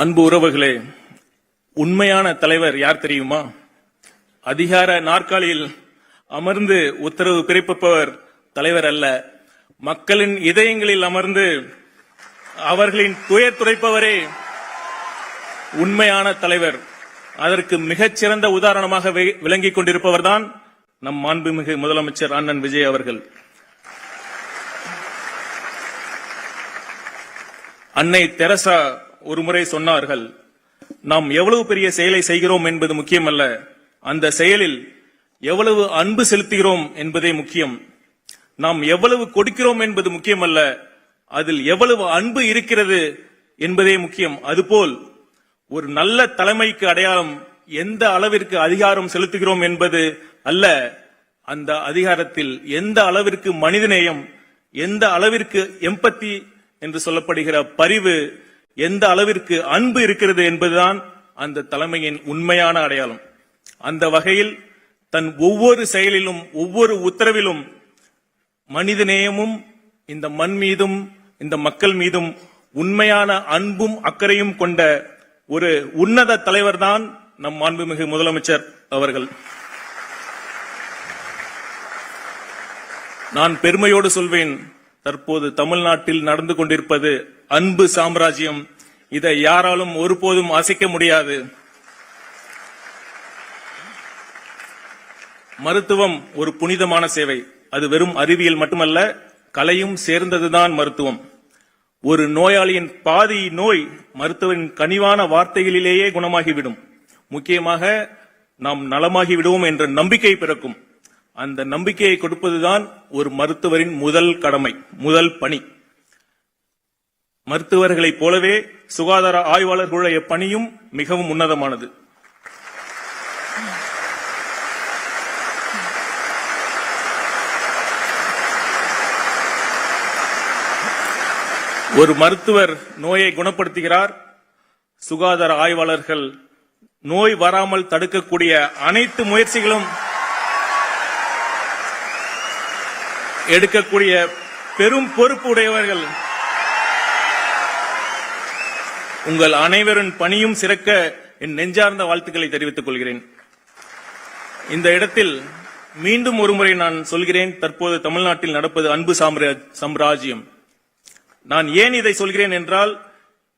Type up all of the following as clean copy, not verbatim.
அன்பு உறவுகளே, உண்மையான தலைவர் யார் தெரியுமா? அதிகார நாற்காலியில் அமர்ந்து உத்தரவு பிறப்பிப்பவர் தலைவர் அல்ல, மக்களின் இதயங்களில் அமர்ந்து அவர்களின் துயர் துடைப்பவரே உண்மையான தலைவர். அதற்கு மிகச்சிறந்த உதாரணமாக விளங்கிக் கொண்டிருப்பவர்தான் நம் மாண்புமிகு முதலமைச்சர் அண்ணன் விஜய் அவர்கள். அன்னை தெரசா ஒருமுறை சொன்னார்கள், நாம் எவ்வளவு பெரிய செயலை செய்கிறோம் என்பது முக்கியமல்ல, அந்த செயலில் எவ்வளவு அன்பு செலுத்துகிறோம் என்பதே முக்கியம். நாம் எவ்வளவு கொடுக்கிறோம் என்பது முக்கியமல்ல, அதில் எவ்வளவு அன்பு இருக்கிறது என்பதே முக்கியம். அதுபோல் ஒரு நல்ல தலைமைக்கு அடையாளம் எந்த அளவிற்கு அதிகாரம் செலுத்துகிறோம் என்பது அல்ல, அந்த அதிகாரத்தில் எந்த அளவிற்கு மனிதநேயம், எந்த அளவிற்கு எம்பத்தி என்று சொல்லப்படுகிற பரிவு, எந்த அளவிற்கு அன்பு இருக்கிறது என்பதுதான் அந்த தலைமையின் உண்மையான அடையாளம். அந்த வகையில் தன் ஒவ்வொரு செயலிலும் ஒவ்வொரு உத்தரவிலும் மனிதநேயமும் இந்த மண் மீதும் இந்த மக்கள் மீதும் உண்மையான அன்பும் அக்கறையும் கொண்ட ஒரு உன்னத தலைவர் தான் நம் மாண்புமிகு முதலமைச்சர் அவர்கள். நான் பெருமையோடு சொல்வேன், தற்போது தமிழ்நாட்டில் நடந்து கொண்டிருப்பது அன்பு சாம்ராஜ்யம். இதை யாராலும் ஒருபோதும் அசைக்க முடியாது. மருத்துவம் ஒரு புனிதமான சேவை. அது வெறும் அறிவியல் மட்டுமல்ல, கலையும் சேர்ந்ததுதான் மருத்துவம். ஒரு நோயாளியின் பாதி நோய் மருத்துவரின் கனிவான வார்த்தைகளிலேயே குணமாகிவிடும். முக்கியமாக நாம் நலமாகி விடுவோம் என்ற நம்பிக்கை பிறக்கும். அந்த நம்பிக்கையை கொடுப்பதுதான் ஒரு மருத்துவரின் முதல் கடமை, முதல் பணி. மருத்துவர்களைப் போலவே சுகாதார ஆய்வாளர்களுடைய பணியும் மிகவும் உன்னதமானது. ஒரு மருத்துவர் நோயை குணப்படுத்துகிறார், சுகாதார ஆய்வாளர்கள் நோய் வராமல் தடுக்கக்கூடிய அனைத்து முயற்சிகளும் எடுக்கக்கூடிய பெரும் பொறுப்பு உடையவர்கள். உங்கள் அனைவரின் பணியும் சிறக்க என் நெஞ்சார்ந்த வாழ்த்துக்களை தெரிவித்துக் கொள்கிறேன். இந்த இடத்தில் மீண்டும் ஒருமுறை நான் சொல்கிறேன், தற்போது தமிழ்நாட்டில் நடப்பது அன்பு சாம்ராஜ்யம். நான் ஏன் இதை சொல்கிறேன் என்றால்,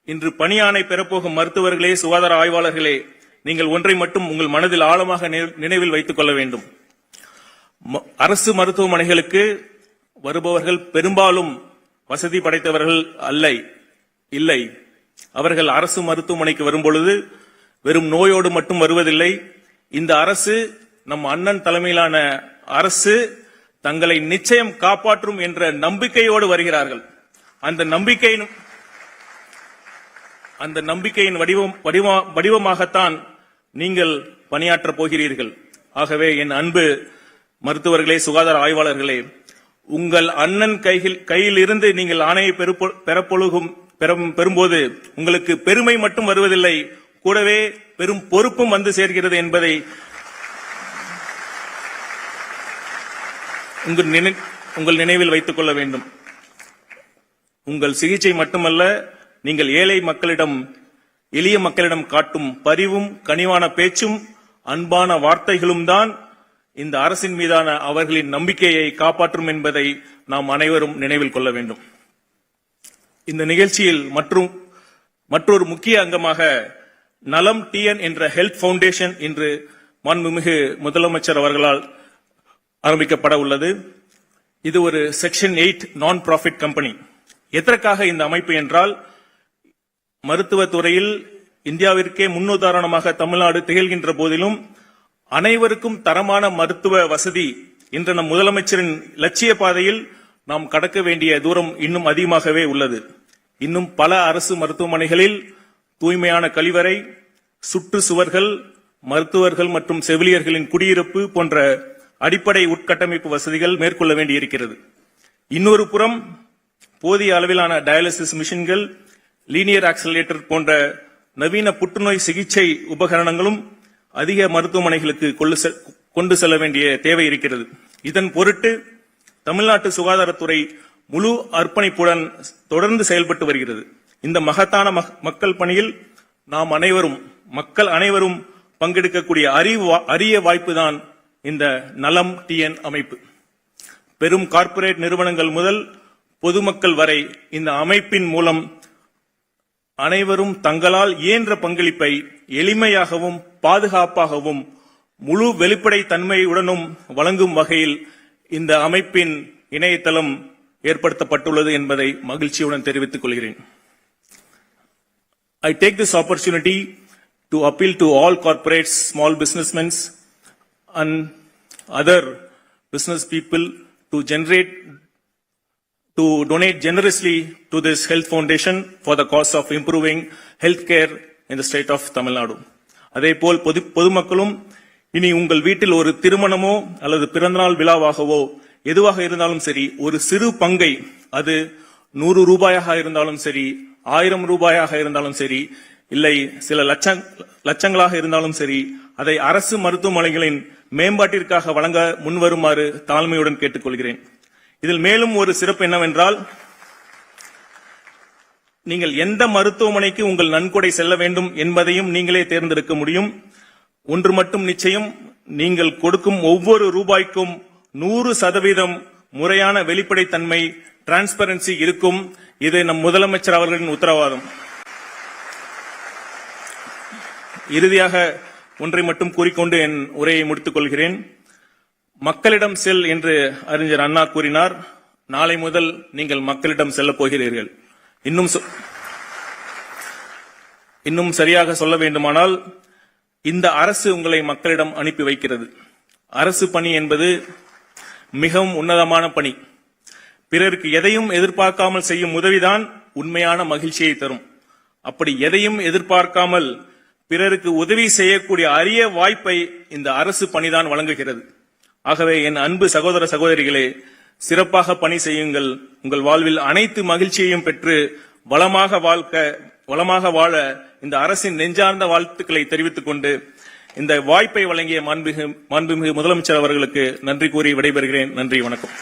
இன்று பணியாணை பெறப்போகும் மருத்துவர்களே, சுகாதார ஆய்வாளர்களே, நீங்கள் ஒன்றை மட்டும் உங்கள் மனதில் ஆழமாக நினைவில் வைத்துக் கொள்ள வேண்டும். அரசு மருத்துவமனைகளுக்கு வருபவர்கள் பெரும்பாலும் வசதி படைத்தவர்கள் இல்லை. அவர்கள் அரசு மருத்துவமனைக்கு வரும்பொழுது வெறும் நோயோடு மட்டும் வருவதில்லை. இந்த அரசு, நம் அண்ணன் தலைமையிலான அரசு, தங்களை நிச்சயம் காப்பாற்றும் என்ற நம்பிக்கையோடு வருகிறார்கள். அந்த நம்பிக்கையின் வடிவமாகத்தான் நீங்கள் பணியாற்றப் போகிறீர்கள். ஆகவே என் அன்பு மருத்துவர்களே, சுகாதார ஆய்வாளர்களே, உங்கள் அண்ணன் கையில் இருந்து நீங்கள் ஆணையை பெறும்போது உங்களுக்கு பெருமை மட்டும் வருவதில்லை, கூடவே பெரும் பொறுப்பும் வந்து சேர்கிறது என்பதை உங்கள் நினைவில் வைத்துக் கொள்ள வேண்டும். உங்கள் சிகிச்சை மட்டுமல்ல, நீங்கள் ஏழை மக்களிடம், எளிய மக்களிடம் காட்டும் பரிவும் கனிவான பேச்சும் அன்பான வார்த்தைகளும் தான் இந்த அரசின் மீதான அவர்களின் நம்பிக்கையை காப்பாற்றும் என்பதை நாம் அனைவரும் நினைவில் கொள்ள வேண்டும். இந்த நிகழ்ச்சியில் மற்றொரு முக்கிய அங்கமாக நலம் டிஎன் என்ற ஹெல்த் பவுண்டேஷன் இன்று மாண்புமிகு முதலமைச்சர் அவர்களால் ஆரம்பிக்கப்பட உள்ளது. இது ஒரு செக்ஷன் 8 நான் ப்ராஃபிட் கம்பெனி. எதற்காக இந்த அமைப்பு என்றால், மருத்துவத்துறையில் இந்தியாவிற்கே முன்னுதாரணமாக தமிழ்நாடு திகழ்கின்ற போதிலும் அனைவருக்கும் தரமான மருத்துவ வசதி என்ற நம் முதலமைச்சரின் லட்சிய பாதையில் நாம் கடக்க வேண்டிய தூரம் இன்னும் அதிகமாகவே உள்ளது. இன்னும் பல அரசு மருத்துவமனைகளில் தூய்மையான கழிவறை, சுற்றுச்சுவர்கள், மருத்துவர்கள் மற்றும் செவிலியர்களின் குடியிருப்பு போன்ற அடிப்படை உட்கட்டமைப்பு வசதிகள் மேற்கொள்ள வேண்டியிருக்கிறது. இன்னொரு புறம் போதிய அளவிலான டயாலிசிஸ் மிஷின்கள், லீனியர் ஆக்சிலரேட்டர் போன்ற நவீன புற்றுநோய் சிகிச்சை உபகரணங்களும் அதிக மருத்துவமனைகளுக்கு கொண்டு செல்ல வேண்டிய தேவை இருக்கிறது. இதன் பொருட்டு தமிழ்நாட்டு சுகாதாரத்துறை முழு அர்ப்பணிப்புடன் தொடர்ந்து செயல்பட்டு வருகிறது. இந்த மகத்தான மக்கள் பணியில் நாம் அனைவரும், மக்கள் அனைவரும் பங்கெடுக்கக்கூடிய அரிய வாய்ப்புதான் இந்த நலம் டிஎன் அமைப்பு. பெரும் கார்ப்பரேட் நிறுவனங்கள் முதல் பொதுமக்கள் வரை இந்த அமைப்பின் மூலம் அனைவரும் தங்களால் இயன்ற பங்களிப்பை எளிமையாகவும் பாதுகாப்பாகவும் முழு வெளிப்படை தன்மையுடனும் வழங்கும் வகையில் இந்த அமைப்பின் இணையதளம் ஏற்படுத்தப்பட்டுள்ளது என்பதை மகிழ்ச்சியுடன் தெரிவித்துக் கொள்கிறேன். I take this opportunity to appeal to all corporates, small businessmen and other business people to donate generously to this health foundation for the cause of improving healthcare in the state of Tamil Nadu. அதேபோல் பொதுமக்களும் இனி உங்கள் வீட்டில் ஒரு திருமணமோ அல்லது பிறந்தநாள் விழாவாகவோ எதுவாக இருந்தாலும் சரி, ஒரு சிறு பங்கை, அது 100 ரூபாயாக இருந்தாலும் சரி, 1000 ரூபாயாக இருந்தாலும் சரி, இல்லை சில லட்சங்களாக இருந்தாலும் சரி, அதை அரசு மருத்துவமனைகளின் மேம்பாட்டிற்காக வழங்க முன்வருமாறு தாழ்மையுடன் கேட்டுக்கொள்கிறேன். இதில் மேலும் ஒரு சிறப்பு என்னவென்றால், நீங்கள் எந்த மருத்துவமனைக்கு உங்கள் நன்கொடை செல்ல வேண்டும் என்பதையும் நீங்களே தேர்ந்தெடுக்க முடியும். ஒன்று மட்டும் நிச்சயம், நீங்கள் கொடுக்கும் ஒவ்வொரு ரூபாய்க்கும் 100% முறையான வெளிப்படைத்தன்மை, டிரான்ஸ்பரன்சி இருக்கும். இது நம் முதலமைச்சர் அவர்களின் உத்தரவாதம். இறுதியாக ஒன்றை மட்டும் கூறிக்கொண்டு என் உரையை முடித்துக் கொள்கிறேன். மக்களிடம் செல் என்று அறிஞர் அண்ணா கூறினார். நாளை முதல் நீங்கள் மக்களிடம் செல்ல போகிறீர்கள். இன்னும் சரியாக சொல்ல வேண்டுமானால், இந்த அரசு உங்களை மக்களிடம் அனுப்பி வைக்கிறது. அரசு பணி என்பது மிகவும் உன்னதமான பணி. பிறருக்கு எதையும் எதிர்பார்க்காமல் செய்யும் உதவிதான் உண்மையான மகிழ்ச்சியை தரும். அப்படி எதையும் எதிர்பார்க்காமல் பிறருக்கு உதவி செய்யக்கூடிய அரிய வாய்ப்பை இந்த அரசு பணிதான் வழங்குகிறது. ஆகவே என் அன்பு சகோதர சகோதரிகளே, சிறப்பாக பணி செய்யுங்கள். உங்கள் வாழ்வில் அனைத்து மகிழ்ச்சியையும் பெற்று வளமாக வாழ இந்த அரசின் நெஞ்சார்ந்த வாழ்த்துக்களை தெரிவித்துக் கொண்டு இந்த வாய்ப்பை வழங்கிய மாண்புமிகு முதலமைச்சர் அவர்களுக்கு நன்றி கூறி விடைபெறுகிறேன். நன்றி, வணக்கம்.